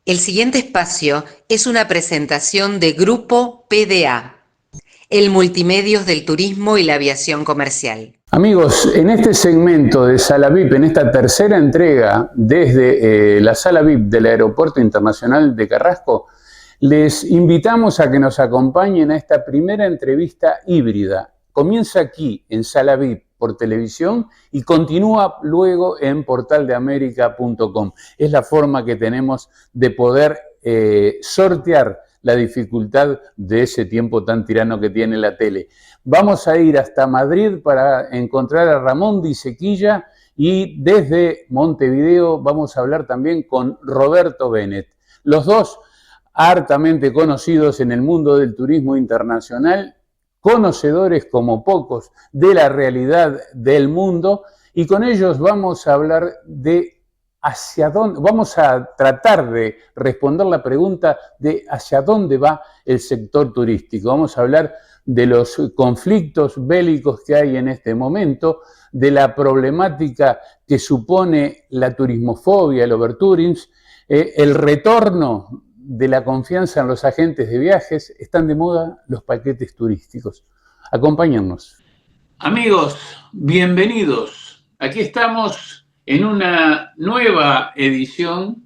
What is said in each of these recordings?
El siguiente espacio es una presentación de Grupo PDA, el multimedios del turismo y la aviación comercial. Amigos, en este segmento de Sala VIP, en esta tercera entrega desde la Sala VIP del Aeropuerto Internacional de Carrasco, les invitamos a que nos acompañen a esta primera entrevista híbrida. Comienza aquí en Sala VIP por televisión y continúa luego en portaldeamerica.com. Es la forma que tenemos de poder sortear la dificultad de ese tiempo tan tirano que tiene la tele. Vamos a ir hasta Madrid para encontrar a Ramón Di Sequilla y desde Montevideo vamos a hablar también con Roberto Bennett. Los dos hartamente conocidos en el mundo del turismo internacional, conocedores como pocos de la realidad del mundo, y con ellos vamos a hablar de hacia dónde, vamos a tratar de responder la pregunta de hacia dónde va el sector turístico. Vamos a hablar de los conflictos bélicos que hay en este momento, de la problemática que supone la turismofobia, el overtourism, el retorno de la confianza en los agentes de viajes. Están de moda los paquetes turísticos. Acompáñennos. Amigos, bienvenidos. Aquí estamos en una nueva edición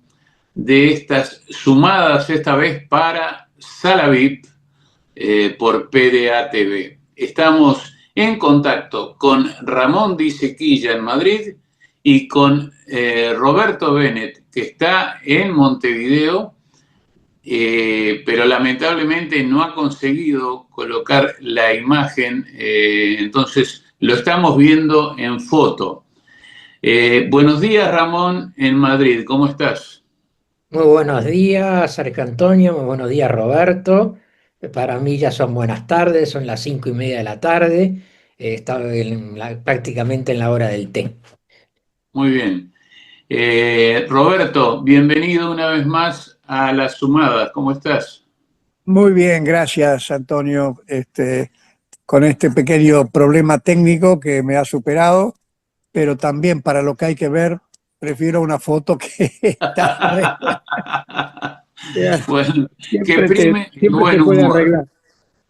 de estas sumadas, esta vez para Sala VIP por PDA TV. Estamos en contacto con Ramón Di Sequilla en Madrid y con Roberto Bennett, que está en Montevideo, pero lamentablemente no ha conseguido colocar la imagen, entonces lo estamos viendo en foto. Buenos días, Ramón, en Madrid, ¿cómo estás? Muy buenos días, Sergio Antonio, muy buenos días, Roberto. Para mí ya son buenas tardes, son las 5:30 de la tarde, estaba prácticamente en la hora del té. Muy bien. Roberto, bienvenido una vez más a Las Sumadas, ¿cómo estás? Muy bien, gracias, Antonio. Con este pequeño problema técnico que me ha superado, pero también para lo que hay que ver, prefiero una foto que esta. Bueno, Siempre qué buen se puede humor. arreglar.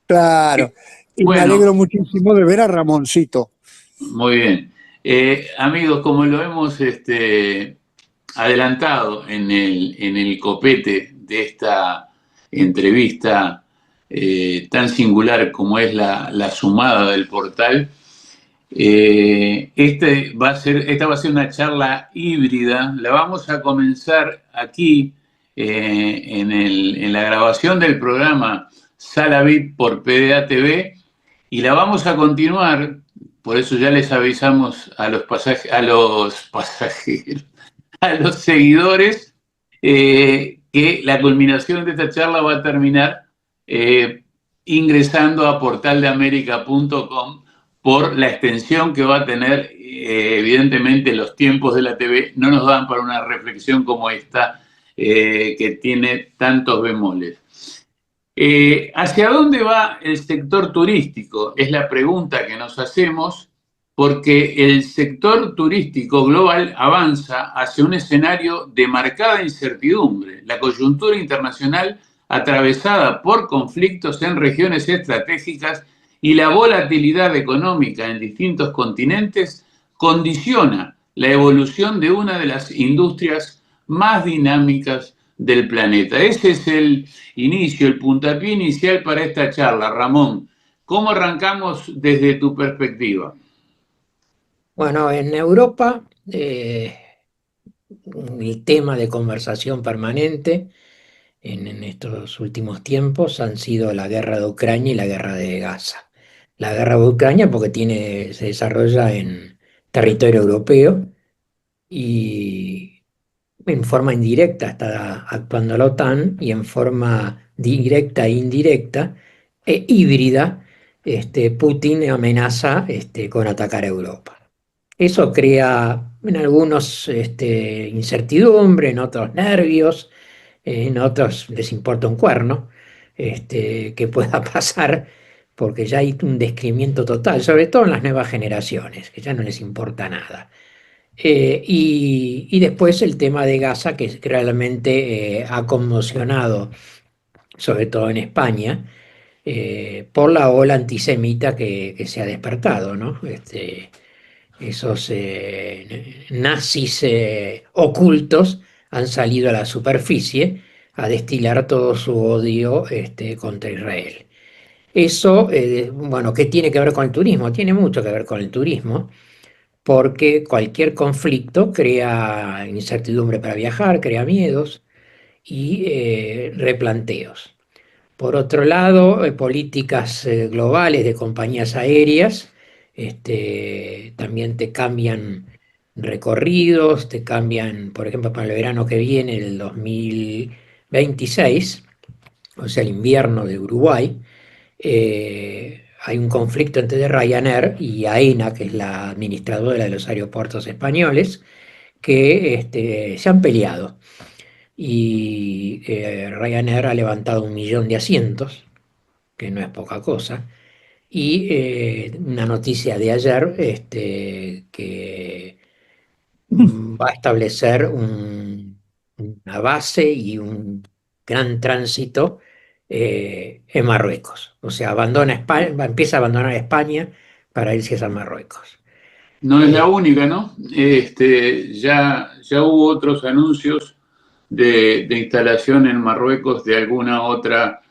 Claro. Y Bueno. me alegro muchísimo de ver a Ramoncito. Muy bien. Amigos, como lo hemos adelantado en el copete de esta entrevista tan singular como es la sumada del portal, esta va a ser una charla híbrida. La vamos a comenzar aquí en la grabación del programa Sala VIP por PDA TV y la vamos a continuar. Por eso ya les avisamos a los pasajeros, a los seguidores, que la culminación de esta charla va a terminar ingresando a portaldeamerica.com por la extensión que va a tener. Evidentemente los tiempos de la TV no nos dan para una reflexión como esta, que tiene tantos bemoles. ¿Hacia dónde va el sector turístico? Es la pregunta que nos hacemos, porque el sector turístico global avanza hacia un escenario de marcada incertidumbre. La coyuntura internacional, atravesada por conflictos en regiones estratégicas y la volatilidad económica en distintos continentes, condiciona la evolución de una de las industrias más dinámicas del planeta. Ese es el inicio, el puntapié inicial para esta charla. Ramón, ¿cómo arrancamos desde tu perspectiva? Bueno, en Europa, el tema de conversación permanente en estos últimos tiempos han sido la guerra de Ucrania y la guerra de Gaza. La guerra de Ucrania porque se desarrolla en territorio europeo y en forma indirecta está actuando la OTAN y en forma directa e indirecta e híbrida, Putin amenaza con atacar a Europa. Eso crea en algunos incertidumbre, en otros nervios, en otros les importa un cuerno que pueda pasar, porque ya hay un descreimiento total, sobre todo en las nuevas generaciones, que ya no les importa nada. Y después el tema de Gaza, que realmente ha conmocionado, sobre todo en España, por la ola antisemita que se ha despertado, ¿no? Esos nazis ocultos han salido a la superficie a destilar todo su odio contra Israel. Eso, bueno, ¿qué tiene que ver con el turismo? Tiene mucho que ver con el turismo, porque cualquier conflicto crea incertidumbre para viajar, crea miedos y replanteos. Por otro lado, políticas globales de compañías aéreas también te cambian recorridos, te cambian, por ejemplo, para el verano que viene, el 2026, o sea, el invierno de Uruguay, hay un conflicto entre Ryanair y AENA, que es la administradora de los aeropuertos españoles, que se han peleado. Y Ryanair ha levantado 1 millón de asientos, que no es poca cosa. Y una noticia de ayer que va a establecer una base y un gran tránsito en Marruecos. O sea, abandona España, empieza a abandonar España para irse a Marruecos. No es la única, ¿no? Ya hubo otros anuncios de instalación en Marruecos de alguna otra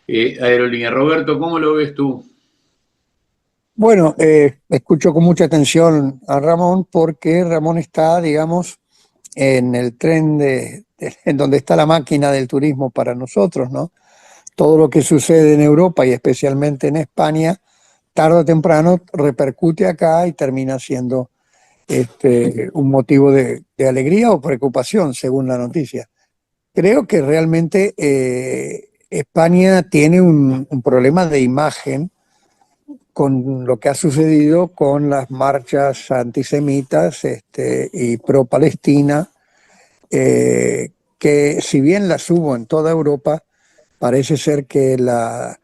aerolínea. Roberto, ¿cómo lo ves tú? Bueno, escucho con mucha atención a Ramón porque Ramón está, digamos, en el tren en donde está la máquina del turismo para nosotros, ¿no? Todo lo que sucede en Europa y especialmente en España, tarde o temprano repercute acá y termina siendo un motivo de alegría o preocupación, según la noticia. Creo que realmente España tiene un problema de imagen con lo que ha sucedido con las marchas antisemitas y pro-Palestina, que si bien las hubo en toda Europa, parece ser que la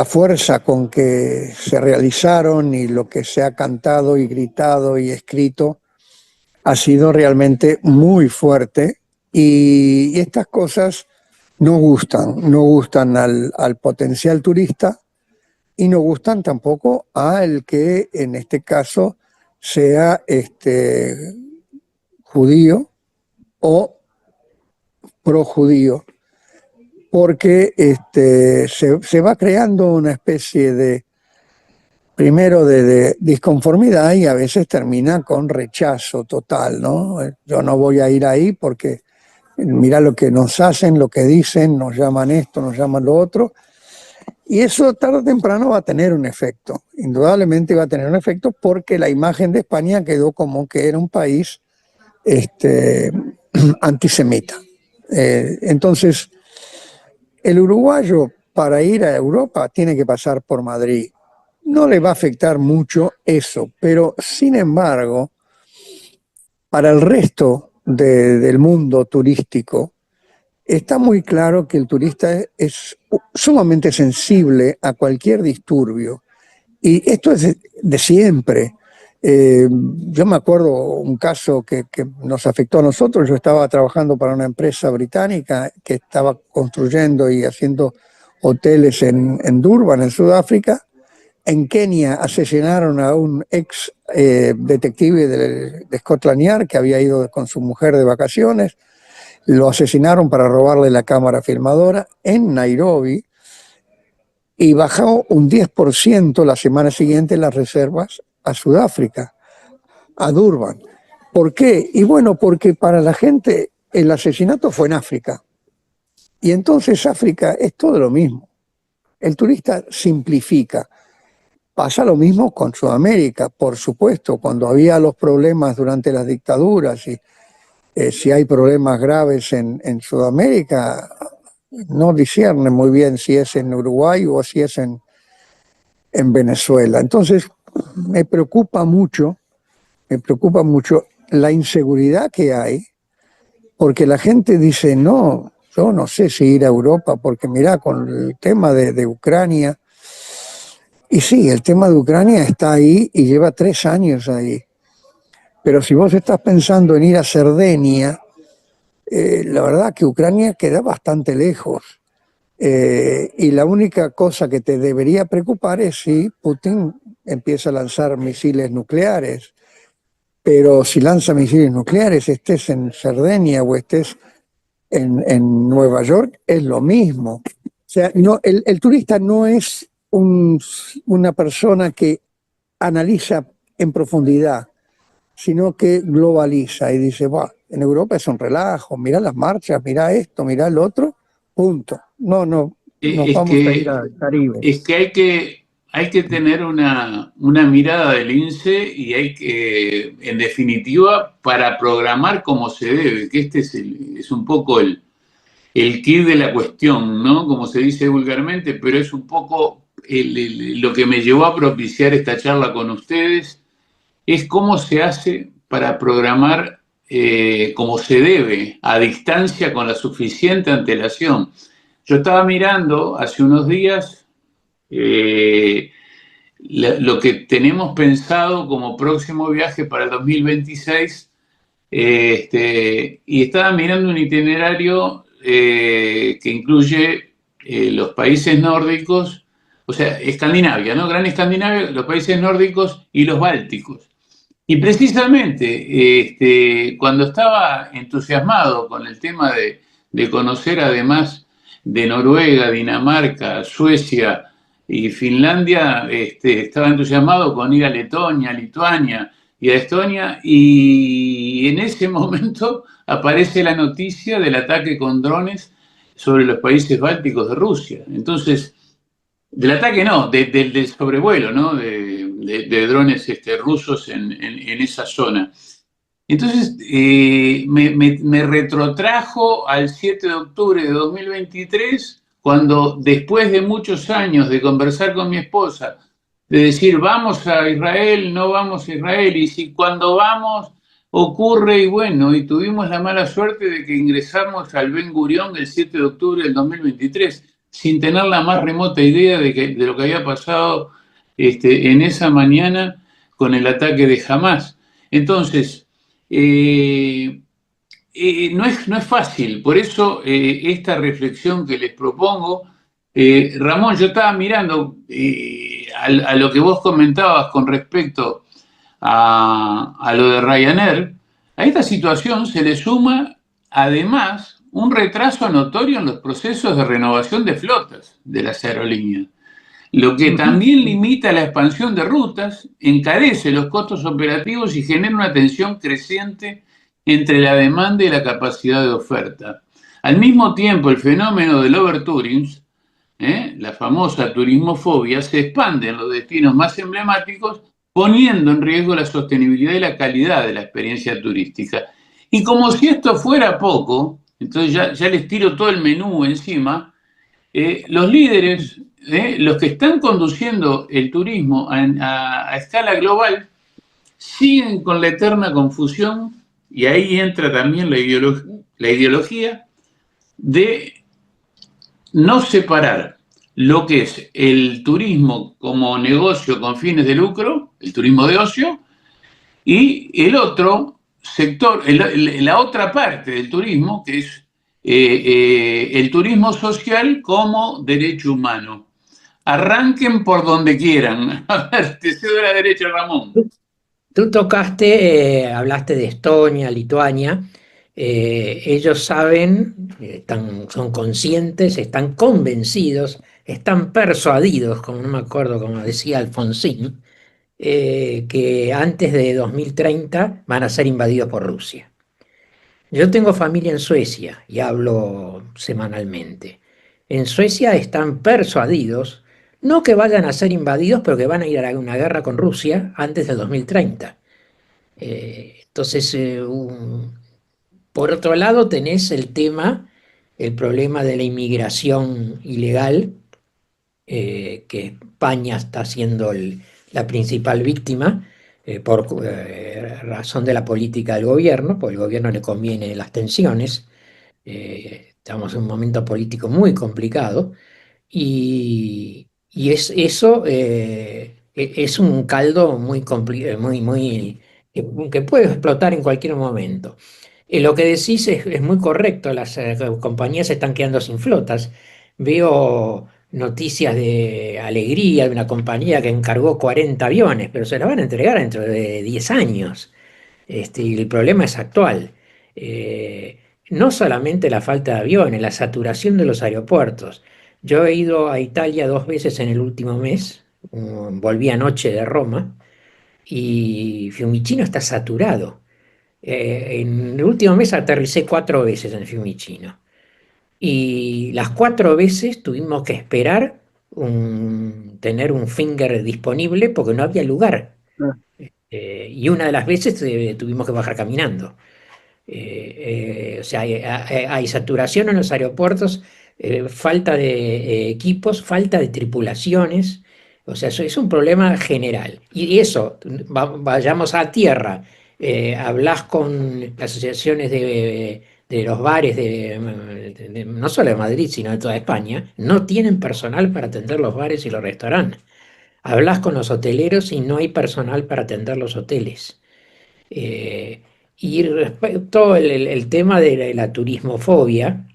fuerza con que se realizaron y lo que se ha cantado y gritado y escrito ha sido realmente muy fuerte, y estas cosas no gustan al potencial turista, y no gustan tampoco al que en este caso sea judío o pro-judío, porque se va creando una especie primero de disconformidad, y a veces termina con rechazo total, ¿no? Yo no voy a ir ahí porque mira lo que nos hacen, lo que dicen, nos llaman esto, nos llaman lo otro. Y eso tarde o temprano va a tener un efecto, indudablemente va a tener un efecto, porque la imagen de España quedó como que era un país antisemita. Entonces, el uruguayo para ir a Europa tiene que pasar por Madrid. No le va a afectar mucho eso, pero sin embargo, para el resto del mundo turístico, está muy claro que el turista es sumamente sensible a cualquier disturbio. Y esto es de siempre. Yo me acuerdo un caso que nos afectó a nosotros. Yo estaba trabajando para una empresa británica que estaba construyendo y haciendo hoteles en Durban, en Sudáfrica. En Kenia asesinaron a un ex detective de Scotland Yard que había ido con su mujer de vacaciones. Lo asesinaron para robarle la cámara filmadora en Nairobi, y bajó un 10% la semana siguiente las reservas a Sudáfrica, a Durban. ¿Por qué? Y bueno, porque para la gente el asesinato fue en África. Y entonces África es todo lo mismo. El turista simplifica. Pasa lo mismo con Sudamérica, por supuesto, cuando había los problemas durante las dictaduras y si hay problemas graves en Sudamérica, no discierne muy bien si es en Uruguay o si es en Venezuela. Entonces, me preocupa mucho la inseguridad que hay, porque la gente dice, no, yo no sé si ir a Europa, porque mirá, con el tema de Ucrania, y sí, el tema de Ucrania está ahí y lleva 3 años ahí. Pero si vos estás pensando en ir a Cerdeña, la verdad que Ucrania queda bastante lejos. Y la única cosa que te debería preocupar es si Putin empieza a lanzar misiles nucleares. Pero si lanza misiles nucleares, estés en Cerdeña o estés en Nueva York, es lo mismo. O sea, no, el turista no es una persona que analiza en profundidad, sino que globaliza y dice, "Buah, en Europa es un relajo, mira las marchas, mira esto, mira el otro, punto. No, no, nos Es vamos a ir que, al Caribe". es que hay que tener una mirada del INSEE y hay que, en definitiva, para programar como se debe, que este es un poco el kit de la cuestión, ¿no? Como se dice vulgarmente, pero es un poco lo que me llevó a propiciar esta charla con ustedes, es cómo se hace para programar como se debe, a distancia con la suficiente antelación. Yo estaba mirando hace unos días eh, lo que tenemos pensado como próximo viaje para el 2026 y estaba mirando un itinerario que incluye los países nórdicos, o sea, Escandinavia, ¿no? Gran Escandinavia, los países nórdicos y los bálticos. Y precisamente cuando estaba entusiasmado con el tema de conocer además de Noruega, Dinamarca, Suecia y Finlandia, estaba entusiasmado con ir a Letonia, a Lituania y a Estonia, y en ese momento aparece la noticia del ataque con drones sobre los países bálticos de Rusia. Entonces, del ataque no, del sobrevuelo, ¿no? De drones rusos en esa zona. Entonces, me retrotrajo al 7 de octubre de 2023, cuando después de muchos años de conversar con mi esposa, de decir, vamos a Israel, no vamos a Israel, y si cuando vamos ocurre, y bueno, y tuvimos la mala suerte de que ingresamos al Ben Gurión el 7 de octubre del 2023, sin tener la más remota idea de lo que había pasado en esa mañana con el ataque de Hamas. Entonces, no es fácil, por eso esta reflexión que les propongo, Ramón, yo estaba mirando a lo que vos comentabas con respecto a lo de Ryanair. A esta situación se le suma además un retraso notorio en los procesos de renovación de flotas de las aerolíneas, lo que también limita la expansión de rutas, encarece los costos operativos y genera una tensión creciente entre la demanda y la capacidad de oferta. Al mismo tiempo, el fenómeno del overtouring, la famosa turismofobia, se expande en los destinos más emblemáticos, poniendo en riesgo la sostenibilidad y la calidad de la experiencia turística. Y como si esto fuera poco, entonces ya les tiro todo el menú encima, los líderes, los que están conduciendo el turismo a escala global, siguen con la eterna confusión, y ahí entra también la ideología de no separar lo que es el turismo como negocio con fines de lucro, el turismo de ocio, y el otro sector, la otra parte del turismo, que es el turismo social como derecho humano. Arranquen por donde quieran. A ver, te cedo la derecha, Ramón. Tú tocaste, hablaste de Estonia, Lituania. Ellos saben, son conscientes, están convencidos, están persuadidos, como no me acuerdo como decía Alfonsín, que antes de 2030 van a ser invadidos por Rusia. Yo tengo familia en Suecia y hablo semanalmente. En Suecia están persuadidos, no que vayan a ser invadidos, pero que van a ir a una guerra con Rusia antes del 2030. Entonces, por otro lado, tenés el problema de la inmigración ilegal, que España está siendo la principal víctima por razón de la política del gobierno, porque el gobierno le conviene las tensiones. Estamos en un momento político muy complicado y eso es un caldo muy, muy que puede explotar en cualquier momento. Lo que decís es muy correcto, las compañías se están quedando sin flotas. Veo noticias de alegría de una compañía que encargó 40 aviones, pero se la van a entregar dentro de 10 años. Y el problema es actual. No solamente la falta de aviones, la saturación de los aeropuertos. Yo he ido a Italia 2 veces en el último mes, volví anoche de Roma, y Fiumicino está saturado. En el último mes aterricé 4 veces en Fiumicino. Y las 4 veces tuvimos que esperar tener un finger disponible porque no había lugar. Y una de las veces tuvimos que bajar caminando. O sea, hay saturación en los aeropuertos, falta de equipos, falta de tripulaciones. O sea, eso es un problema general. Y eso, vayamos a tierra, hablas con las asociaciones de los bares no solo de Madrid, sino de toda España, no tienen personal para atender los bares y los restaurantes. Hablas con los hoteleros y no hay personal para atender los hoteles. Eh, y respecto al tema de la turismofobia,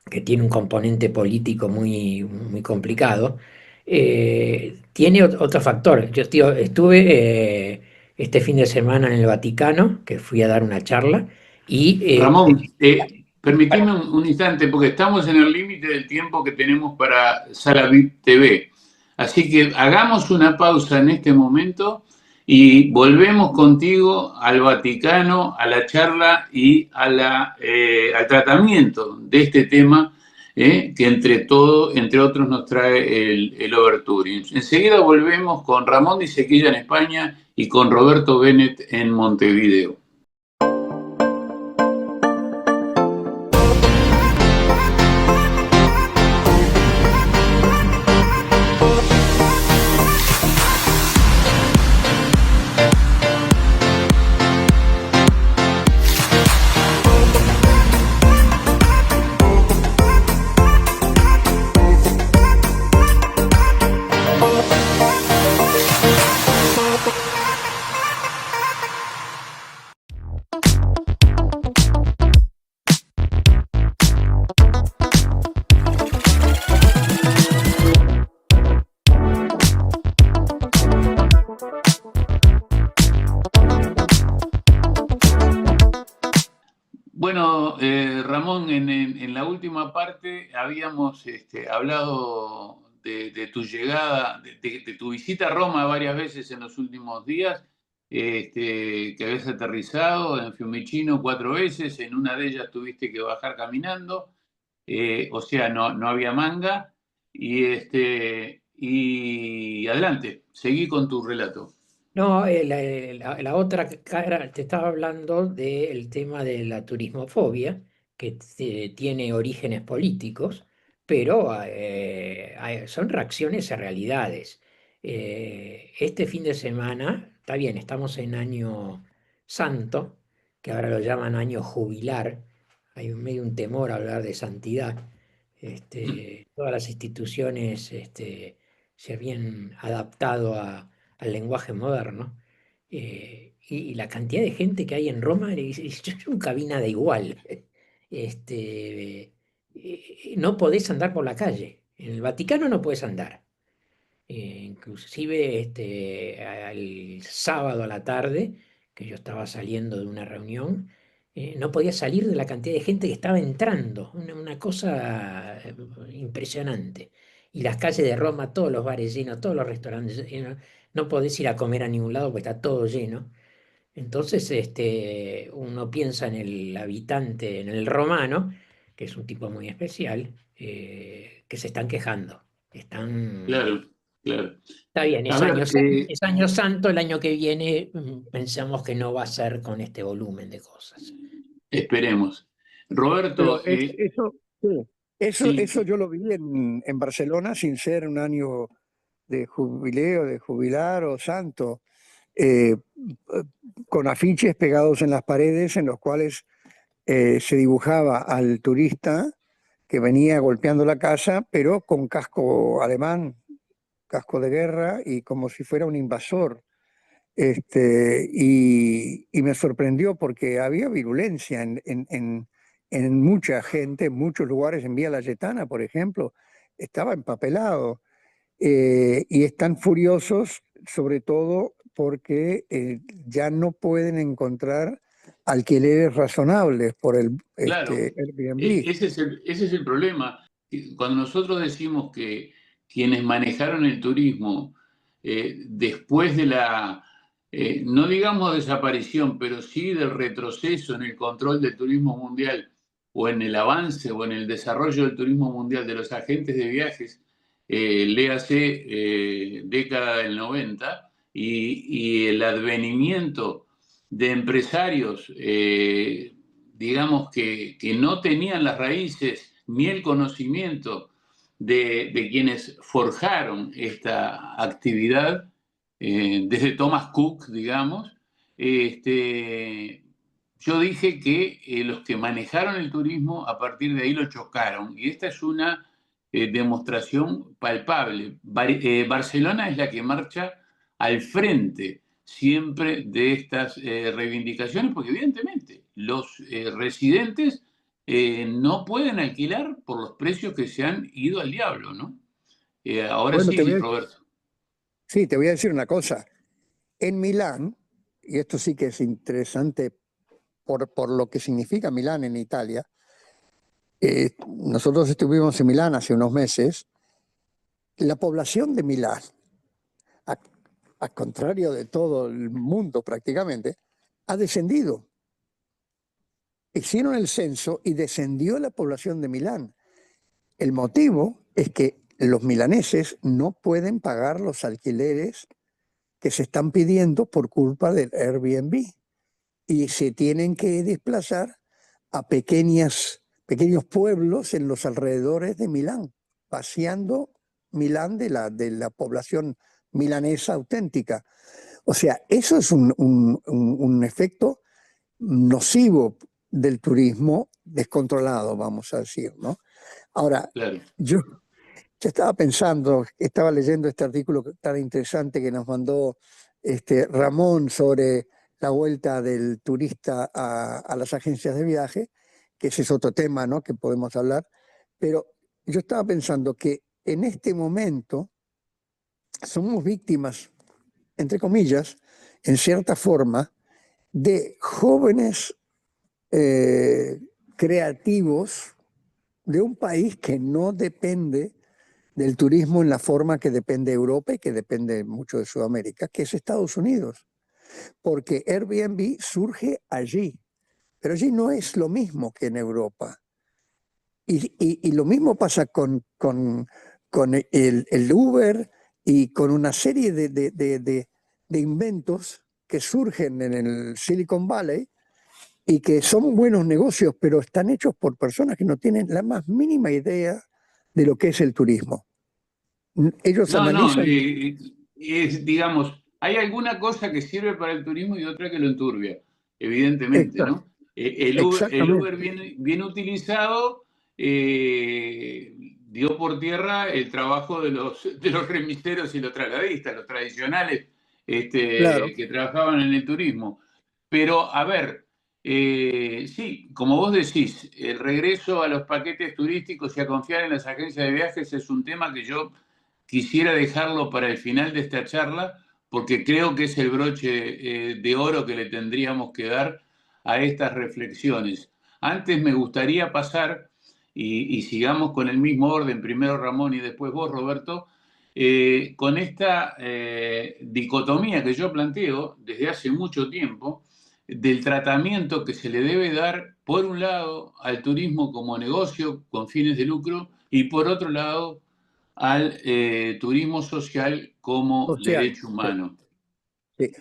que tiene un componente político muy, muy complicado, tiene otro factor. Yo estuve este fin de semana en el Vaticano, que fui a dar una charla, y Ramón, permitime un instante, porque estamos en el límite del tiempo que tenemos para Sala VIP TV. Así que hagamos una pausa en este momento y volvemos contigo al Vaticano, a la charla y al tratamiento de este tema que entre otros nos trae el Overtouring. Enseguida volvemos con Ramón Disequilla en España y con Roberto Bennett en Montevideo. Bueno, Ramón, en la última parte habíamos hablado de tu llegada, de tu visita a Roma varias veces en los últimos días, que habías aterrizado en Fiumicino 4 veces, en una de ellas tuviste que bajar caminando, o sea, no había manga, y adelante, seguí con tu relato. no, la otra cara, te estaba hablando del tema de la turismofobia, que tiene orígenes políticos, pero son reacciones a realidades. Este fin de semana, está bien, estamos en año santo, que ahora lo llaman año jubilar, hay medio un temor a hablar de santidad. Todas las instituciones se habían adaptado al lenguaje moderno. Y la cantidad de gente que hay en Roma, yo nunca vi nada igual. No podés andar por la calle. En el Vaticano no podés andar. Inclusive al sábado a la tarde, que yo estaba saliendo de una reunión, no podía salir de la cantidad de gente que estaba entrando. Una cosa impresionante. Y las calles de Roma, todos los bares llenos, todos los restaurantes llenos. No podés ir a comer a ningún lado porque está todo lleno. Entonces, uno piensa en el habitante, en el romano, que es un tipo muy especial, que se están quejando. Están. Claro, claro. Está bien, A ver, es año santo, el año que viene pensamos que no va a ser con este volumen de cosas. esperemos. Pero Roberto, eso, sí, eso sí, yo lo vi en Barcelona sin ser un año de jubileo, de jubilar o santo, eh, con afiches pegados en las paredes en los cuales se dibujaba al turista que venía golpeando la casa, pero con casco alemán, casco de guerra y como si fuera un invasor. Y me sorprendió porque había virulencia en mucha gente, en muchos lugares, en Vía Layetana, por ejemplo, estaba empapelado. Y están furiosos, sobre todo porque ya no pueden encontrar alquileres razonables por el Claro, Airbnb. ese es el problema. Cuando nosotros decimos que quienes manejaron el turismo después de la, no digamos desaparición, pero sí del retroceso en el control del turismo mundial o en el avance o en el desarrollo del turismo mundial de los agentes de viajes, léase década del 90 y el advenimiento de empresarios digamos, que no tenían las raíces ni el conocimiento de quienes forjaron esta actividad, desde Thomas Cook, digamos, yo dije que los que manejaron el turismo a partir de ahí lo chocaron. Y esta es una demostración palpable. Barcelona es la que marcha al frente siempre de estas reivindicaciones, porque evidentemente los residentes no pueden alquilar por los precios que se han ido al diablo, ¿no? Ahora Bueno, sí, Roberto. sí, te voy a decir una cosa. En Milán, y esto sí que es interesante por lo que significa Milán en Italia, nosotros estuvimos en Milán hace unos meses. La población de Milán, a, a contrario de todo el mundo prácticamente, ha descendido. Hicieron el censo y descendió la población de Milán. El motivo es que los milaneses no pueden pagar los alquileres que se están pidiendo por culpa del Airbnb y se tienen que desplazar a pequeños pueblos en los alrededores de Milán, vaciando Milán de la población milanesa auténtica. O sea, eso es un efecto nocivo del turismo descontrolado, vamos a decir, ¿no? Ahora, Claro. yo estaba pensando, estaba leyendo este artículo tan interesante que nos mandó Ramón sobre la vuelta del turista a las agencias de viaje, que ese es otro tema, ¿no?, que podemos hablar, pero yo estaba pensando que en este momento somos víctimas, entre comillas, en cierta forma, de jóvenes creativos de un país que no depende del turismo en la forma que depende Europa y que depende mucho de Sudamérica, que es Estados Unidos, porque Airbnb surge allí, pero allí no es lo mismo que en Europa. Y lo mismo pasa con el Uber y con una serie de inventos que surgen en el Silicon Valley y que son buenos negocios, pero están hechos por personas que no tienen la más mínima idea de lo que es el turismo. Ellos No, no, analizan. digamos, hay alguna cosa que sirve para el turismo y otra que lo enturbia, evidentemente, ¿no? El Uber Exactamente. bien utilizado dio por tierra el trabajo de los remiseros y los trasladistas, los tradicionales Claro. que trabajaban en el turismo. Pero, a ver, sí, como vos decís, el regreso a los paquetes turísticos y a confiar en las agencias de viajes es un tema que yo quisiera dejarlo para el final de esta charla, porque creo que es el broche de oro que le tendríamos que dar a estas reflexiones. Antes me gustaría pasar, y sigamos con el mismo orden, primero Ramón y después vos, Roberto, con esta dicotomía que yo planteo desde hace mucho tiempo, del tratamiento que se le debe dar, por un lado, al turismo como negocio con fines de lucro y por otro lado, al turismo social como Social. derecho Sí, humano. sí. ¿Eh?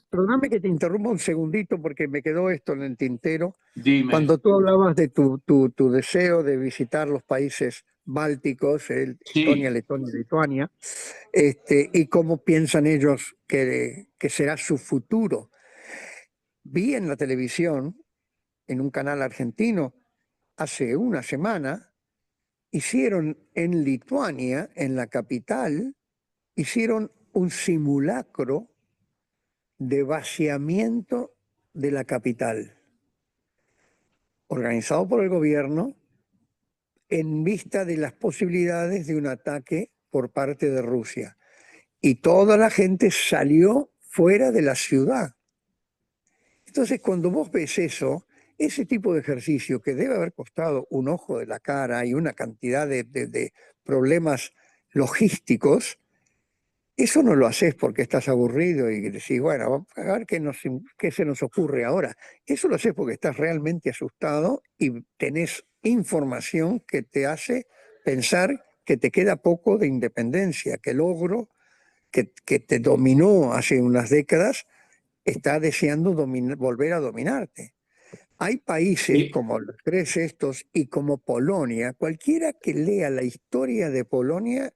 Perdóname que te interrumpa un segundito porque me quedó esto en el tintero. Dime. Cuando tú hablabas de tu deseo de visitar los países bálticos, Estonia, Sí, Letonia, Lituania, y cómo piensan ellos que será su futuro. Vi en la televisión, en un canal argentino, hace una semana, hicieron en Lituania, en la capital, hicieron un simulacro de vaciamiento de la capital, organizado por el gobierno en vista de las posibilidades de un ataque por parte de Rusia. Y toda la gente salió fuera de la ciudad. Entonces, cuando vos ves eso, ese tipo de ejercicio que debe haber costado un ojo de la cara y una cantidad de problemas logísticos, eso no lo haces porque estás aburrido y decís, bueno, vamos a ver qué se nos ocurre ahora. Eso lo haces porque estás realmente asustado y tenés información que te hace pensar que te queda poco de independencia, que el ogro que te dominó hace unas décadas está deseando volver a dominarte. Hay países Y, como los tres estos y como Polonia, cualquiera que lea la historia de Polonia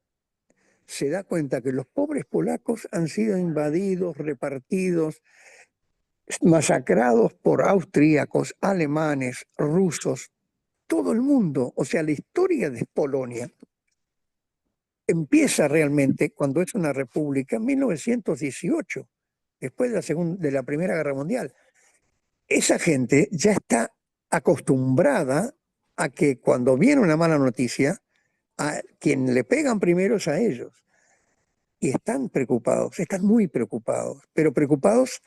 se da cuenta que los pobres polacos han sido invadidos, repartidos, masacrados por austríacos, alemanes, rusos, todo el mundo. O sea, la historia de Polonia empieza realmente cuando es una república en 1918, después de la Primera Guerra Mundial. Esa gente ya está acostumbrada a que cuando viene una mala noticia, a quien le pegan primero es a ellos. Y están preocupados, están muy preocupados, pero preocupados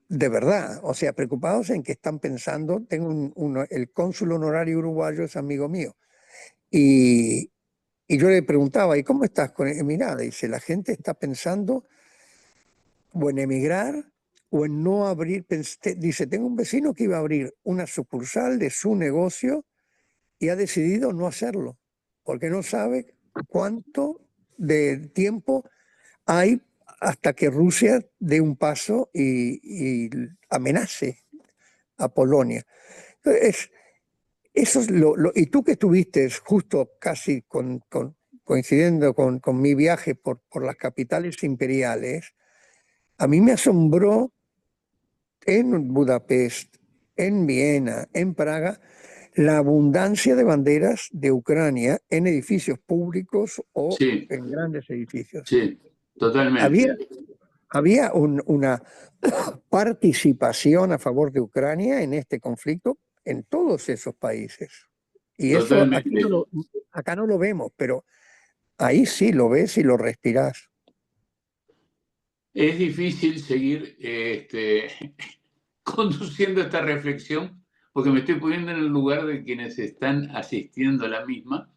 de verdad, o sea, preocupados en que están pensando, el cónsul honorario uruguayo es amigo mío, y, y yo le preguntaba, ¿y cómo estás con él? Mirá, dice, la gente está pensando o en emigrar o en no abrir, dice, tengo un vecino que iba a abrir una sucursal de su negocio y ha decidido no hacerlo, porque no sabe cuánto de tiempo hay hasta que Rusia dé un paso y amenace a Polonia. Es, eso es y tú que estuviste justo casi coincidiendo con mi viaje por las capitales imperiales, a mí me asombró en Budapest, en Viena, en Praga, la abundancia de banderas de Ucrania en edificios públicos o sí, en grandes edificios. sí, totalmente. Había, había una participación a favor de Ucrania en este conflicto en todos esos países. Y eso Totalmente. acá no lo vemos, pero ahí sí lo ves y lo respirás. Es difícil seguir conduciendo esta reflexión porque me estoy poniendo en el lugar de quienes están asistiendo a la misma,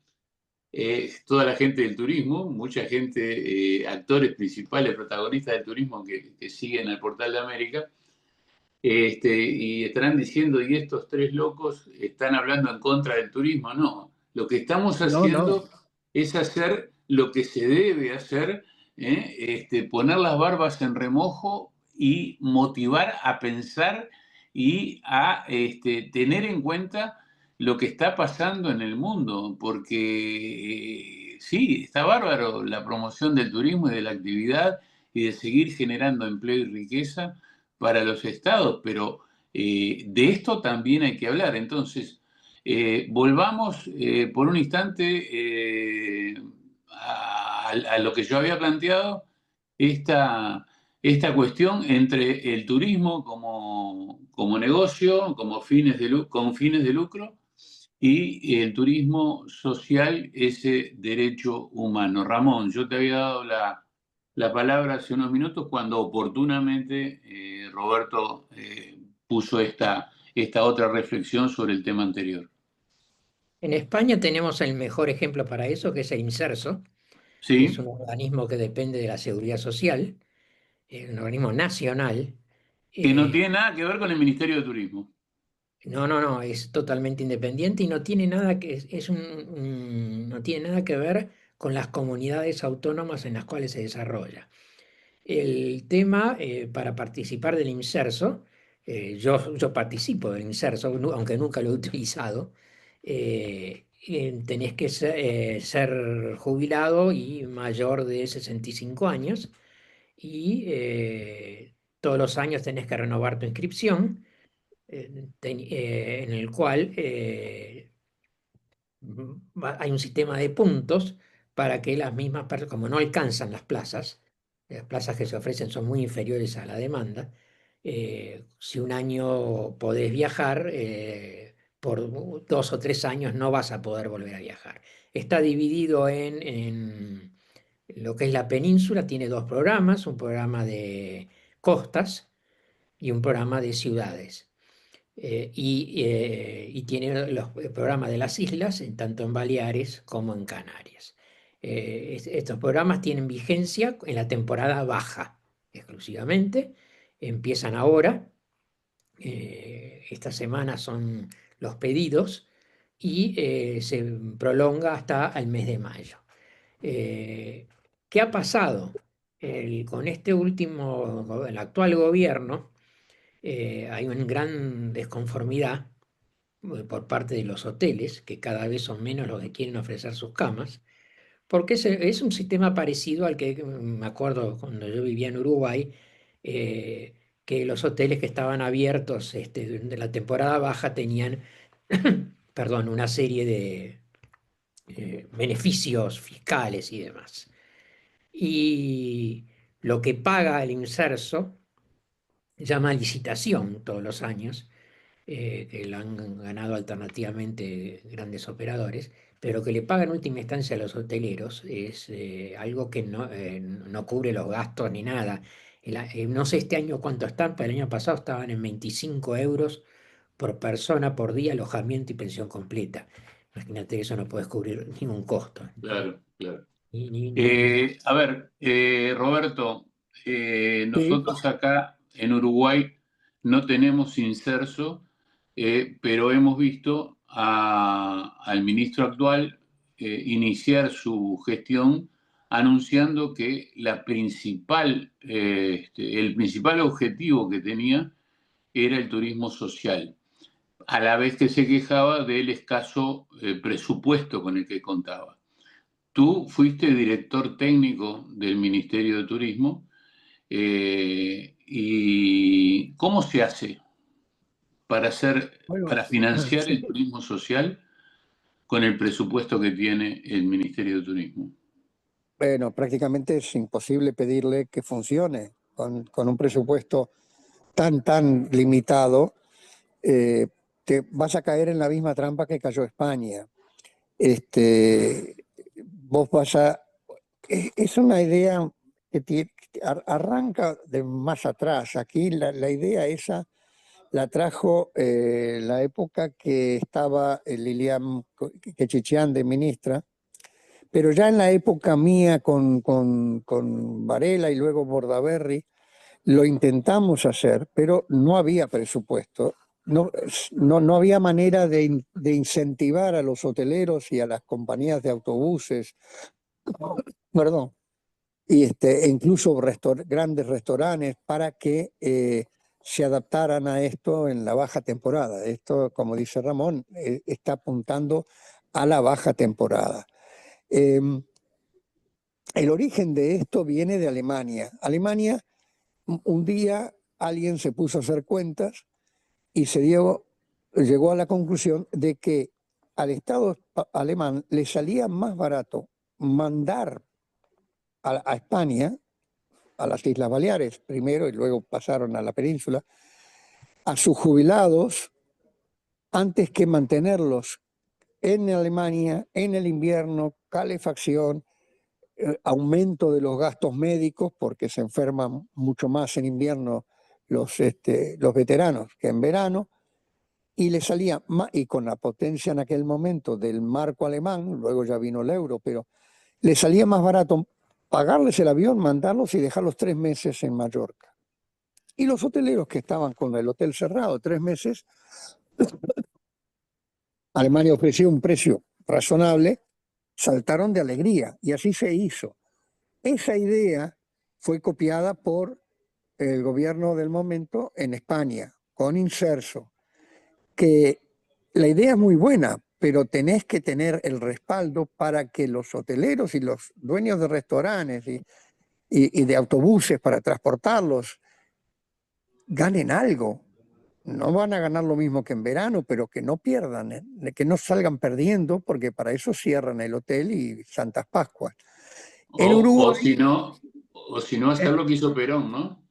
toda la gente del turismo, mucha gente, actores principales, protagonistas del turismo que siguen al Portal de América, y estarán diciendo, ¿y estos tres locos están hablando en contra del turismo? No, lo que estamos No, no. haciendo es hacer lo que se debe hacer, poner las barbas en remojo y motivar a pensar y a tener en cuenta lo que está pasando en el mundo, porque sí, está bárbaro la promoción del turismo y de la actividad y de seguir generando empleo y riqueza para los estados, pero de esto también hay que hablar. Entonces, volvamos por un instante a lo que yo había planteado, esta cuestión entre el turismo como negocio, con fines de lucro, y el turismo social, ese derecho humano. Ramón, yo te había dado la palabra hace unos minutos cuando oportunamente Roberto puso esta otra reflexión sobre el tema anterior. En España tenemos el mejor ejemplo para eso, que es el INSERSO, que es ¿Sí? un organismo que depende de la Seguridad Social, un organismo nacional. Que no eh, tiene nada que ver con el Ministerio de Turismo. no, no, no, es totalmente independiente y no tiene nada no tiene nada que ver con las comunidades autónomas en las cuales se desarrolla. El tema para participar del INSERSO, yo participo del INSERSO, aunque nunca lo he utilizado, tenés que ser jubilado y mayor de 65 años y todos los años tenés que renovar tu inscripción, en el cual hay un sistema de puntos para que las mismas personas, como no alcanzan las plazas, las plazas que se ofrecen son muy inferiores a la demanda. Si un año podés viajar, por 2 o 3 años no vas a poder volver a viajar. Está dividido en lo que es la península, tiene dos programas, un programa de costas y un programa de ciudades. Y tiene los programas de las islas, tanto en Baleares como en Canarias. Estos programas tienen vigencia en la temporada baja exclusivamente, empiezan ahora, esta semana son los pedidos y se prolonga hasta el mes de mayo. ¿Qué ha pasado? Con este último, el actual gobierno, hay una gran desconformidad por parte de los hoteles, que cada vez son menos los que quieren ofrecer sus camas, porque es un sistema parecido al que me acuerdo cuando yo vivía en Uruguay, que los hoteles que estaban abiertos de la temporada baja tenían, perdón, una serie de beneficios fiscales y demás. Y lo que paga el inserso llama licitación todos los años, que lo han ganado alternativamente grandes operadores, pero que le pagan en última instancia a los hoteleros es algo que no cubre los gastos ni nada. No sé este año cuánto están, pero el año pasado estaban en 25 euros por persona por día, alojamiento y pensión completa. Imagínate que eso no puedes cubrir ningún costo. Claro, claro. Ni- A ver, Roberto, Sí, nosotros acá en Uruguay no tenemos inserso, pero hemos visto al ministro actual iniciar su gestión anunciando que el principal objetivo que tenía era el turismo social, a la vez que se quejaba del escaso presupuesto con el que contaba. Tú fuiste director técnico del Ministerio de Turismo, y ¿cómo se hace bueno, para financiar sí. el turismo social con el presupuesto que tiene el Ministerio de Turismo? Bueno, prácticamente es imposible pedirle que funcione con un presupuesto tan limitado. eh, Te vas a caer en la misma trampa que cayó España. Vos vas a... Es una idea que arranca de más atrás. Aquí la idea esa la trajo la época que estaba Lilian Quechichán de ministra, pero ya en la época mía con Varela y luego Bordaberry, lo intentamos hacer, pero no había presupuesto. No había manera de incentivar a los hoteleros y a las compañías de autobuses, perdón, e incluso grandes restaurantes para que se adaptaran a esto en la baja temporada. Esto, como dice Ramón, está apuntando a la baja temporada. Eh, el origen de esto viene de Alemania. Alemania, un día alguien se puso a hacer cuentas y llegó a la conclusión de que al Estado alemán le salía más barato mandar a España, a las Islas Baleares primero y luego pasaron a la península, a sus jubilados antes que mantenerlos en Alemania en el invierno, calefacción, aumento de los gastos médicos porque se enferman mucho más en invierno los veteranos que en verano, y le salía más, y con la potencia en aquel momento del marco alemán, luego ya vino el euro, pero le salía más barato pagarles el avión, mandarlos y dejarlos 3 meses en Mallorca. Y los hoteleros que estaban con el hotel cerrado 3 meses, Alemania ofreció un precio razonable, saltaron de alegría y así se hizo. Esa idea fue copiada por el gobierno del momento en España, con Inserso, que la idea es muy buena, pero tenés que tener el respaldo para que los hoteleros y los dueños de restaurantes y de autobuses para transportarlos ganen algo. No van a ganar lo mismo que en verano, pero que no pierdan, que no salgan perdiendo, porque para eso cierran el hotel y Santas Pascuas. En O Uruguay, si no, O si no, hacer lo que hizo Perón, ¿no?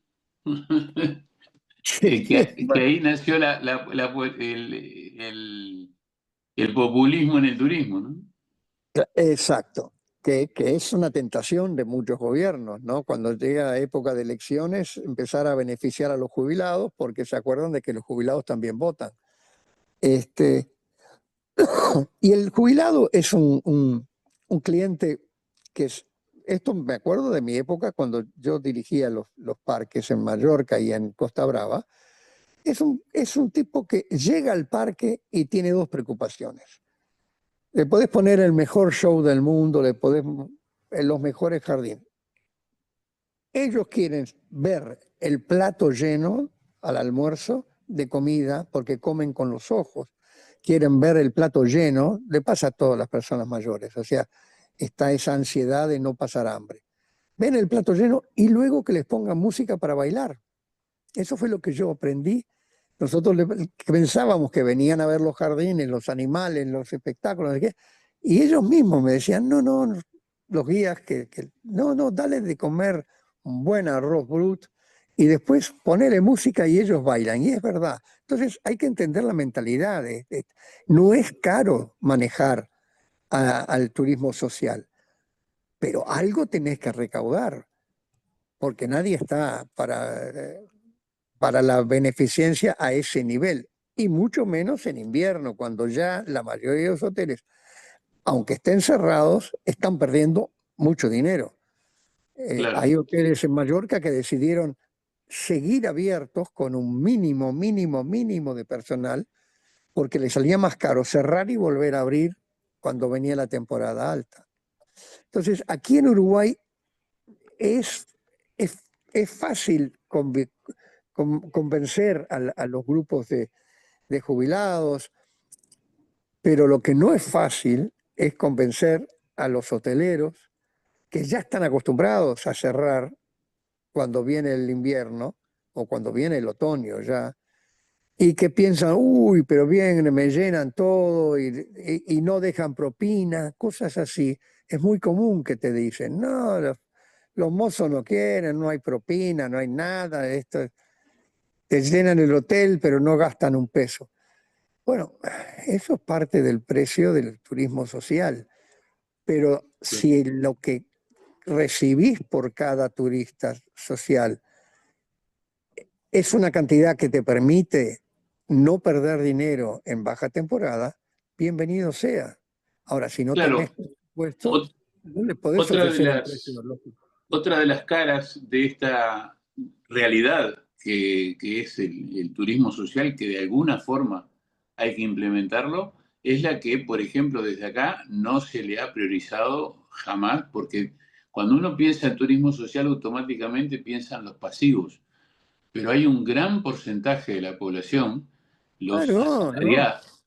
Sí, Que ahí nació el populismo en el turismo, ¿no? exacto, que es una tentación de muchos gobiernos, ¿no? Cuando llega época de elecciones, empezar a beneficiar a los jubilados porque se acuerdan de que los jubilados también votan. Este, y el jubilado es un cliente que es, esto me acuerdo de mi época cuando yo dirigía los parques en Mallorca y en Costa Brava, es un tipo que llega al parque y tiene dos preocupaciones. Le podés poner el mejor show del mundo, le podés en los mejores jardines. Ellos quieren ver el plato lleno al almuerzo de comida porque comen con los ojos. Quieren ver el plato lleno, le pasa a todas las personas mayores, o sea, está esa ansiedad de no pasar hambre. Ven el plato lleno y luego que les pongan música para bailar. Eso fue lo que yo aprendí. Nosotros pensábamos que venían a ver los jardines, los animales, los espectáculos, ¿de qué? Y ellos mismos me decían, no, no, los guías, no, dale de comer un buen arroz brut y después ponerle música y ellos bailan. Y es verdad. Entonces hay que entender la mentalidad. No es caro manejar al turismo social, pero algo tenés que recaudar, porque nadie está para la beneficencia a ese nivel, y mucho menos en invierno, cuando ya la mayoría de los hoteles, aunque estén cerrados, están perdiendo mucho dinero. Claro. Hay hoteles en Mallorca que decidieron seguir abiertos con un mínimo de personal, porque les salía más caro cerrar y volver a abrir cuando venía la temporada alta. Entonces, aquí en Uruguay es, es fácil convencer a los grupos de jubilados, pero lo que no es fácil es convencer a los hoteleros que ya están acostumbrados a cerrar cuando viene el invierno o cuando viene el otoño ya, y que piensan, uy, pero bien, me llenan todo y no dejan propina, cosas así. Es muy común que te dicen, no, los mozos no quieren, no hay propina, no hay nada, esto, te llenan el hotel, pero no gastan un peso. Bueno, eso es parte del precio del turismo social, pero si lo que recibís por cada turista social es una cantidad que te permite no perder dinero en baja temporada, bienvenido sea. Ahora, si no tenés Claro, presupuesto, no le podés otra de ofrecer un precio las, lógico. otra de las caras de esta realidad que es el turismo social, que de alguna forma hay que implementarlo, es la que, por ejemplo, desde acá no se le ha priorizado jamás, porque cuando uno piensa en turismo social automáticamente piensa en los pasivos, pero hay un gran porcentaje de la población, Claro, no,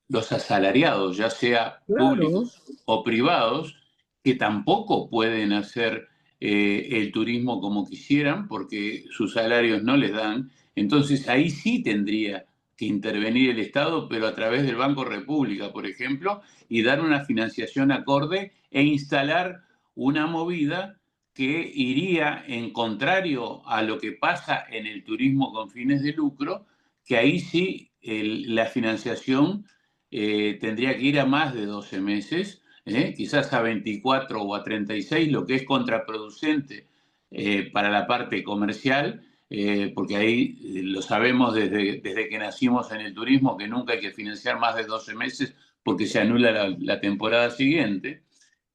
los asalariados, ya sea claro. públicos o privados, que tampoco pueden hacer el turismo como quisieran porque sus salarios no les dan. Entonces ahí sí tendría que intervenir el Estado, pero a través del Banco República, por ejemplo, y dar una financiación acorde e instalar una movida que iría en contrario a lo que pasa en el turismo con fines de lucro, que ahí sí la financiación tendría que ir a más de 12 meses, quizás a 24 o a 36, lo que es contraproducente para la parte comercial, porque ahí lo sabemos desde que nacimos en el turismo, que nunca hay que financiar más de 12 meses porque se anula la temporada siguiente.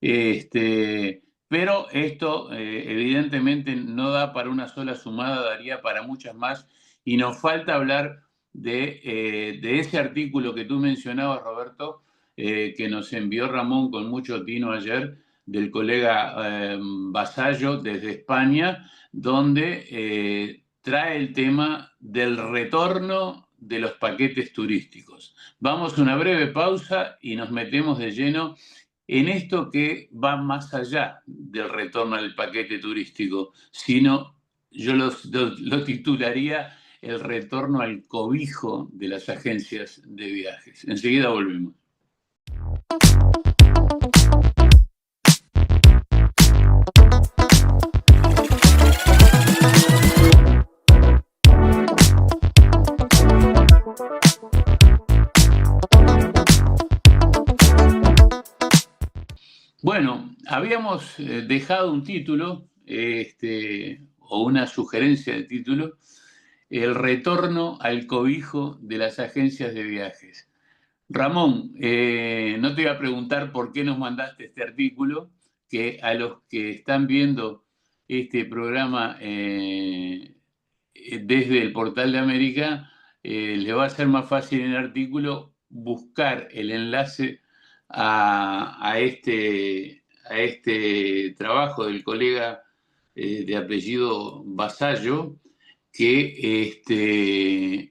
Pero esto evidentemente no da para una sola sumada, daría para muchas más, y nos falta hablar de ese artículo que tú mencionabas, Roberto, que nos envió Ramón con mucho tino ayer, del colega Vasallo desde España, donde trae el tema del retorno de los paquetes turísticos. Vamos a una breve pausa y nos metemos de lleno en esto que va más allá del retorno al paquete turístico, sino yo lo titularía el retorno al cobijo de las agencias de viajes. Enseguida volvemos. Bueno, habíamos dejado un título, o una sugerencia de título, El retorno al cobijo de las agencias de viajes. Ramón, no te iba a preguntar por qué nos mandaste este artículo, que a los que están viendo este programa desde el Portal de América, le va a ser más fácil en el artículo buscar el enlace a este trabajo del colega de apellido Basallo, que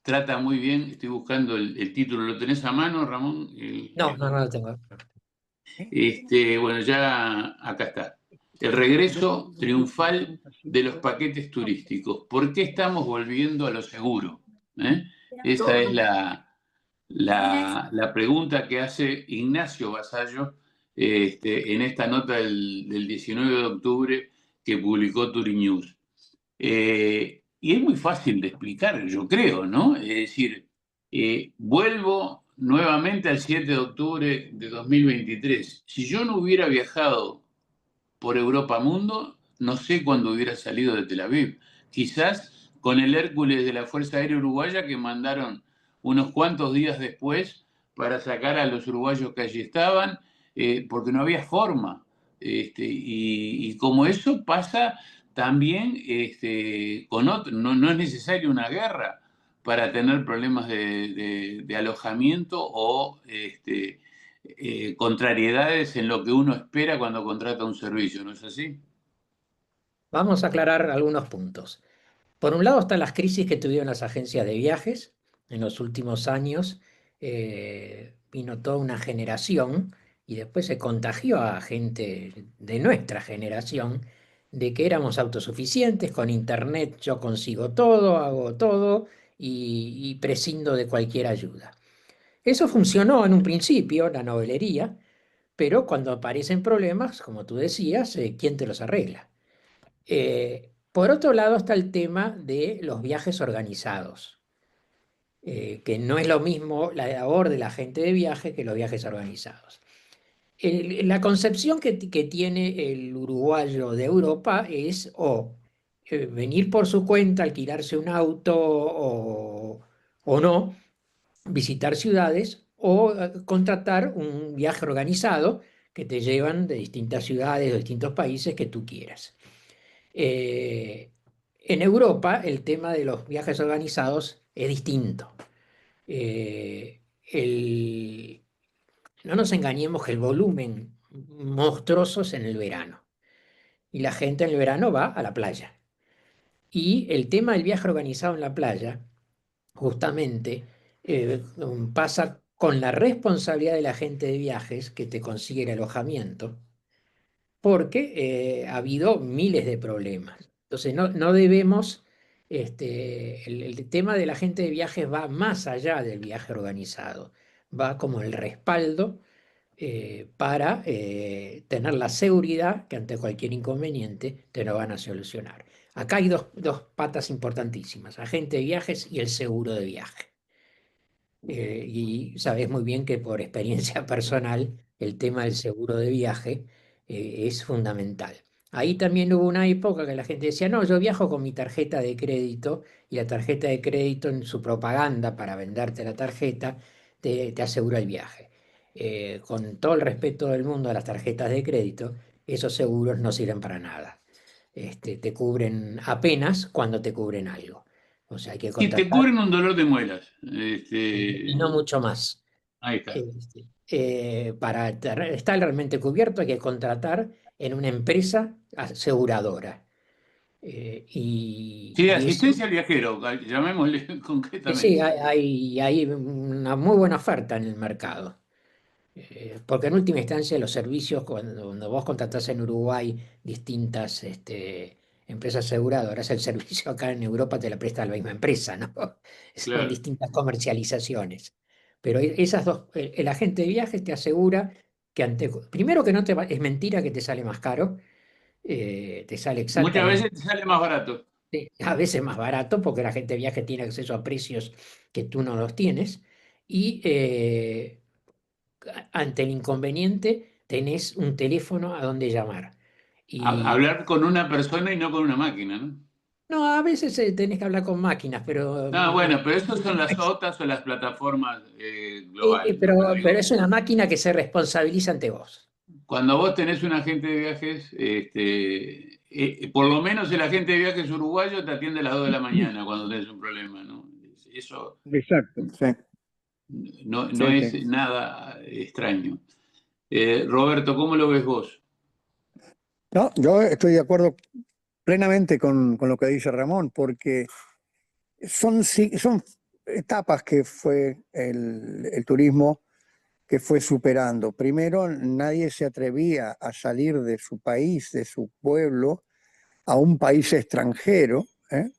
trata muy bien. Estoy buscando el título. ¿Lo tenés a mano, Ramón? No lo tengo. Bueno, ya acá está. El regreso triunfal de los paquetes turísticos. ¿Por qué estamos volviendo a lo seguro? ¿Eh? Esa es la pregunta que hace Ignacio Basallo en esta nota del 19 de octubre que publicó Turinews. Y es muy fácil de explicar, yo creo, ¿no? Es decir, vuelvo nuevamente al 7 de octubre de 2023. Si yo no hubiera viajado por Europa Mundo, no sé cuándo hubiera salido de Tel Aviv. Quizás con el Hércules de la Fuerza Aérea Uruguaya que mandaron unos cuantos días después para sacar a los uruguayos que allí estaban, porque no había forma. Y como eso pasa también no es necesario una guerra para tener problemas de alojamiento o contrariedades en lo que uno espera cuando contrata un servicio, ¿no es así? Vamos a aclarar algunos puntos. Por un lado están las crisis que tuvieron las agencias de viajes. En los últimos años vino toda una generación y después se contagió a gente de nuestra generación de que éramos autosuficientes, con internet yo consigo todo, hago todo y prescindo de cualquier ayuda. Eso funcionó en un principio, la novelería, pero cuando aparecen problemas, como tú decías, ¿quién te los arregla? Por otro lado está el tema de los viajes organizados, que no es lo mismo la labor de la gente de viaje que los viajes organizados. La concepción que tiene el uruguayo de Europa es o venir por su cuenta, alquilarse un auto o no, visitar ciudades o contratar un viaje organizado que te llevan de distintas ciudades o distintos países que tú quieras. Eh, en Europa el tema de los viajes organizados es distinto. No nos engañemos que el volumen monstruoso es en el verano y la gente en el verano va a la playa. Y el tema del viaje organizado en la playa, justamente, pasa con la responsabilidad de la gente de viajes que te consigue el alojamiento porque ha habido miles de problemas. Entonces, no debemos, el tema de la gente de viajes va más allá del viaje organizado, va como el respaldo para tener la seguridad que ante cualquier inconveniente te lo van a solucionar. Acá hay dos patas importantísimas, agente de viajes y el seguro de viaje. Y sabes muy bien que por experiencia personal el tema del seguro de viaje es fundamental. Ahí también hubo una época que la gente decía, no, yo viajo con mi tarjeta de crédito y la tarjeta de crédito en su propaganda para venderte la tarjeta te asegura el viaje. Con todo el respeto del mundo a las tarjetas de crédito, esos seguros no sirven para nada. Te cubren apenas cuando te cubren algo. O sea, hay que Y te contratar cubren un dolor de muelas. y no mucho más. Ahí está. Para estar realmente cubierto hay que contratar en una empresa aseguradora. Sí, Y eso, asistencia al viajero, llamémosle sí, concretamente. hay una muy buena oferta en el mercado. Porque en última instancia los servicios, cuando vos contratás en Uruguay distintas empresas aseguradoras, el servicio acá en Europa te la presta la misma empresa, ¿no? Son Claro. distintas comercializaciones. Pero esas dos, el agente de viajes te asegura que primero que no es mentira que te sale más caro, te sale Muchas exactamente, veces te sale más barato. a veces más barato, porque la gente de viaje tiene acceso a precios que tú no los tienes. Y ante el inconveniente tenés un teléfono a donde llamar. Y Hablar con una persona y no con una máquina, ¿no? no, a veces tenés que hablar con máquinas, pero, Ah, bueno, pero eso son las OTAs o las plataformas sí, globales, ¿no? Pero pero digo, es una máquina que se responsabiliza ante vos. cuando vos tenés un agente de viajes, por lo menos el agente de viajes uruguayo te atiende a las 2 de la mañana cuando tenés un problema, ¿no? Eso Exacto, sí, no sí, sí. es nada extraño. Roberto, ¿cómo lo ves vos? No, yo estoy de acuerdo plenamente con lo que dice Ramón, porque son etapas que fue el turismo que fue superando. Primero, nadie se atrevía a salir de su país, de su pueblo, a un país extranjero, ¿eh?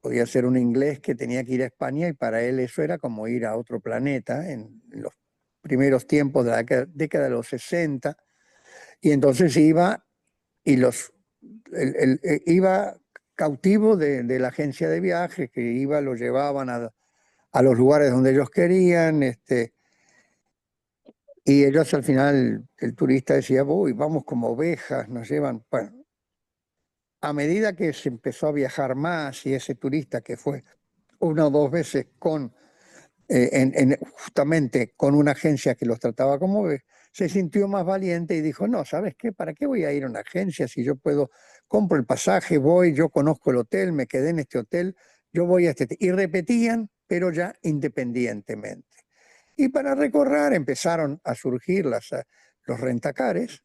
Podía ser un inglés que tenía que ir a España y para él eso era como ir a otro planeta en los primeros tiempos de la década de los 60. Y entonces iba y iba cautivo de la agencia de viajes que iba, lo llevaban a los lugares donde ellos querían, y ellos al final, el turista decía, uy, vamos como ovejas, nos llevan. Bueno, a medida que se empezó a viajar más y ese turista que fue una o dos veces justamente con una agencia que los trataba como se sintió más valiente y dijo, no, ¿sabes qué? ¿Para qué voy a ir a una agencia si yo puedo, compro el pasaje, voy, yo conozco el hotel, me quedé en este hotel, yo voy a este... Y repetían, pero ya independientemente. Y para recorrer empezaron a surgir los rentacares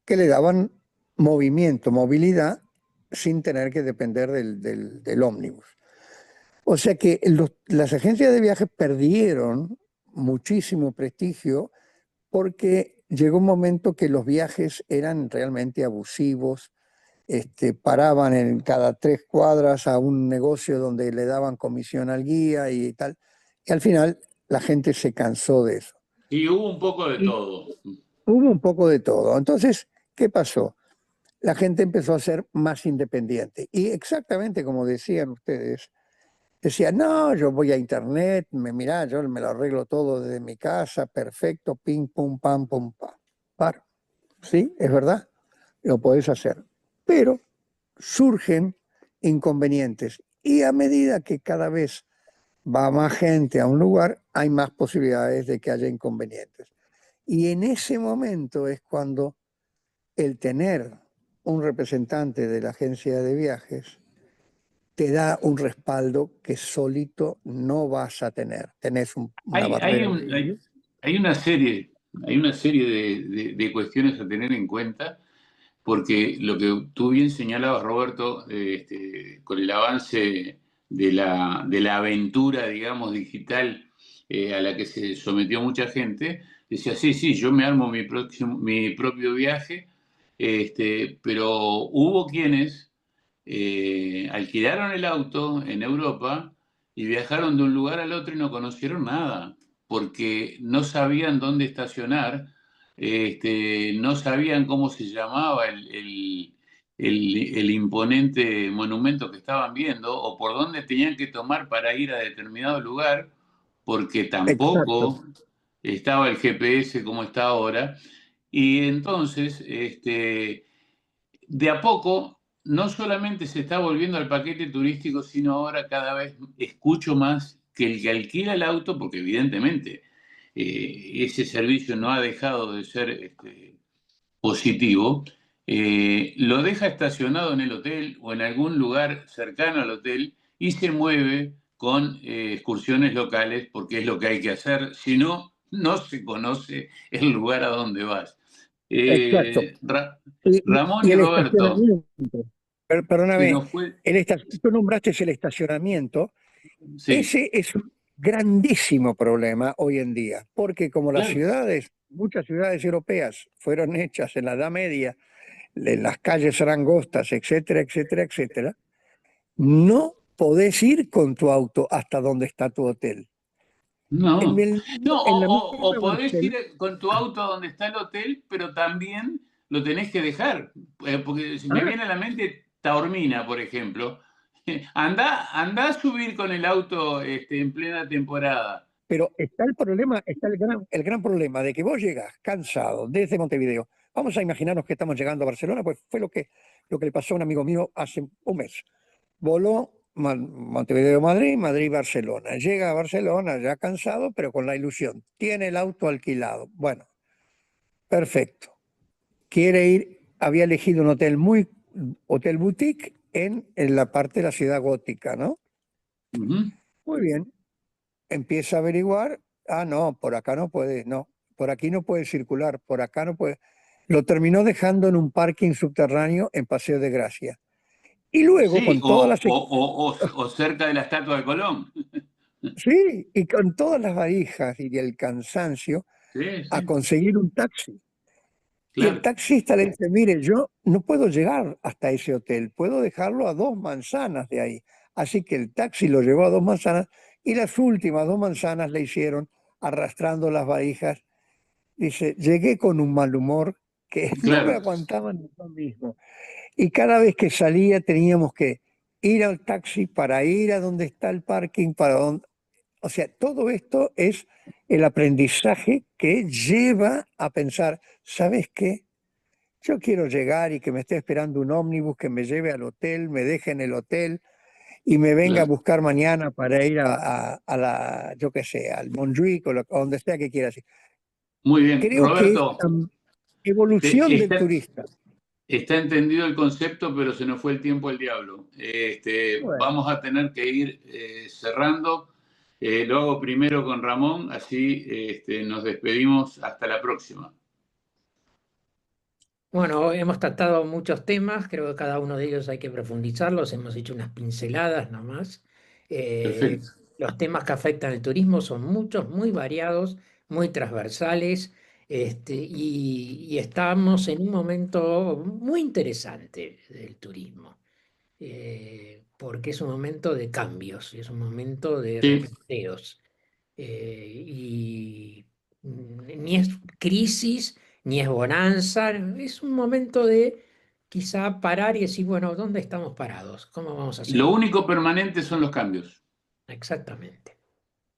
que le daban movimiento, movilidad, sin tener que depender del ómnibus. O sea que las agencias de viajes perdieron muchísimo prestigio porque llegó un momento que los viajes eran realmente abusivos, paraban en cada 3 cuadras a un negocio donde le daban comisión al guía y tal, y al final la gente se cansó de eso. Sí, hubo un poco de Y todo. hubo un poco de todo. Entonces, ¿qué pasó? La gente empezó a ser más independiente. Y exactamente como decían ustedes, decía, no, yo voy a internet, mirá, yo me lo arreglo todo desde mi casa, perfecto, ping, pum, pam, pum, pam. Paro. Sí, es verdad, lo podés hacer. Pero surgen inconvenientes y a medida que cada vez va más gente a un lugar, hay más posibilidades de que haya inconvenientes. Y en ese momento es cuando el tener un representante de la agencia de viajes te da un respaldo que solito no vas a tener. Tenés una Hay, hay, barrera un- de... hay, hay una serie de cuestiones a tener en cuenta, porque lo que tú bien señalabas, Roberto, con el avance de la aventura, digamos, digital a la que se sometió mucha gente, decía, sí, sí, yo me armo mi propio viaje, pero hubo quienes alquilaron el auto en Europa y viajaron de un lugar al otro y no conocieron nada, porque no sabían dónde estacionar, no sabían cómo se llamaba el imponente monumento que estaban viendo o por dónde tenían que tomar para ir a determinado lugar, porque Exacto. tampoco estaba el GPS como está ahora. Y entonces, de a poco, no solamente se está volviendo al paquete turístico, sino ahora cada vez escucho más que el que alquila el auto, porque evidentemente ese servicio no ha dejado de ser positivo, lo deja estacionado en el hotel o en algún lugar cercano al hotel y se mueve con excursiones locales porque es lo que hay que hacer, si no, no se conoce el lugar a donde vas. Exacto. Ramón Y y el Roberto, estacionamiento, se perdóname, nos fue. tú nombraste el estacionamiento. Sí, Ese es un grandísimo problema hoy en día, porque como las claro. ciudades, muchas ciudades europeas fueron hechas en la Edad Media, en las calles eran angostas, etcétera, etcétera, etcétera, no podés ir con tu auto hasta donde está tu hotel. En, No, el- no, en la o misma podés Barcelona, ir con tu auto a donde está el hotel, pero también lo tenés que dejar. Porque si me viene a la mente Taormina, por ejemplo, anda a subir con el auto en plena temporada. Pero está el problema, está el gran problema de que vos llegas cansado desde Montevideo. Vamos a imaginarnos que estamos llegando a Barcelona, pues fue lo que le pasó a un amigo mío hace un mes. Voló Montevideo-Madrid, Madrid-Barcelona. Llega a Barcelona ya cansado, pero con la ilusión. Tiene el auto alquilado. Bueno, perfecto. Quiere ir, había elegido un hotel boutique en la parte de la ciudad gótica, ¿no? Ujú. Muy bien. Empieza a averiguar. Ah, no, por acá no puede, no. Por aquí no puede circular, por acá no puede. Lo terminó dejando en un parking subterráneo en Paseo de Gracia. Y luego, Sí, con todas las o cerca de la Estatua de Colón. sí, y con todas las valijas y el cansancio, Sí, a sí, conseguir un taxi. Y el claro, taxista le dice, mire, yo no puedo llegar hasta ese hotel, puedo dejarlo a 2 manzanas de ahí. Así que el taxi lo llevó a 2 manzanas y las últimas 2 manzanas le hicieron arrastrando las valijas. Dice, llegué con un mal humor que no me claro. aguantaba ni yo mismo. Y cada vez que salía teníamos que ir al taxi para ir a donde está el parking, para donde, o sea, todo esto es el aprendizaje que lleva a pensar, ¿sabes qué? Yo quiero llegar y que me esté esperando un ómnibus que me lleve al hotel, me deje en el hotel y me venga a Claro. buscar mañana para ir a la, yo qué sé, al Montjuic o a donde sea que quieras ir. Muy bien. Creo que esta Roberto, evolución del está, turista. está entendido el concepto, pero se nos fue el tiempo al diablo. Bueno, Vamos a tener que ir cerrando. Lo hago primero con Ramón, así nos despedimos. Hasta la próxima. Bueno, hemos tratado muchos temas, creo que cada uno de ellos hay que profundizarlos, hemos hecho unas pinceladas nomás. Eh, Perfecto. los temas que afectan al turismo son muchos, muy variados, muy transversales, y estamos en un momento muy interesante del turismo, porque es un momento de cambios, es un momento de Sí, replanteos. Y ni es crisis, ni es bonanza, es un momento de quizá parar y decir, bueno, ¿dónde estamos parados? ¿Cómo vamos a lo seguir? único permanente son los cambios. Exactamente.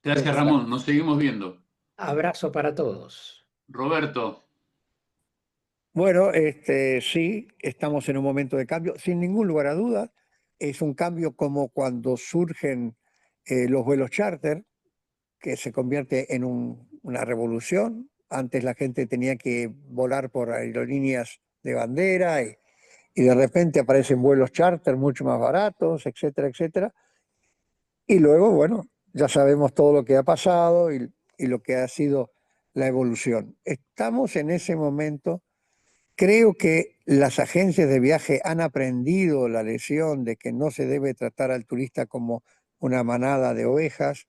Gracias, Ramón. exacto. Nos seguimos viendo. Abrazo para todos. Roberto, Bueno, sí, estamos en un momento de cambio, sin ningún lugar a dudas. Es un cambio como cuando surgen los vuelos charter, que se convierte en una revolución. Antes la gente tenía que volar por aerolíneas de bandera y de repente aparecen vuelos charter mucho más baratos, etcétera, etcétera. Y luego, bueno, ya sabemos todo lo que ha pasado y lo que ha sido la evolución. Estamos en ese momento. Creo que las agencias de viaje han aprendido la lección de que no se debe tratar al turista como una manada de ovejas.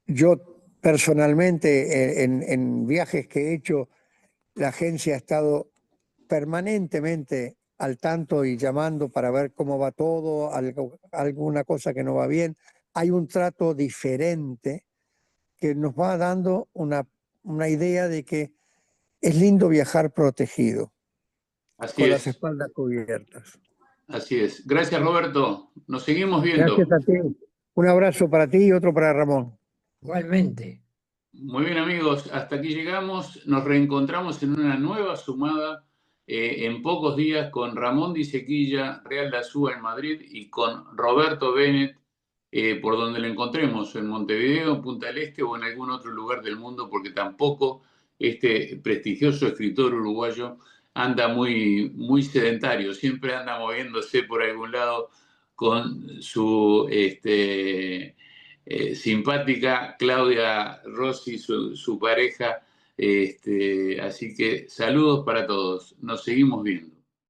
Yo personalmente en viajes que he hecho, la agencia ha estado permanentemente al tanto y llamando para ver cómo va todo, alguna cosa que no va bien. Hay un trato diferente que nos va dando una idea de que es lindo viajar protegido, así con las es. espaldas cubiertas. Así es. Gracias, Roberto. Nos seguimos Gracias viendo. a ti. Un abrazo para ti y otro para Ramón. Igualmente. Muy bien, amigos. Hasta aquí llegamos. Nos reencontramos en una nueva sumada en pocos días con Ramón Disequilla, Real de Azúa en Madrid, y con Roberto Bennett, por donde lo encontremos, en Montevideo, en Punta del Este o en algún otro lugar del mundo, porque tampoco este prestigioso escritor uruguayo anda muy sedentario, siempre anda moviéndose por algún lado con su simpática Claudia Rossi, su pareja. Así que saludos para todos. Nos seguimos viendo.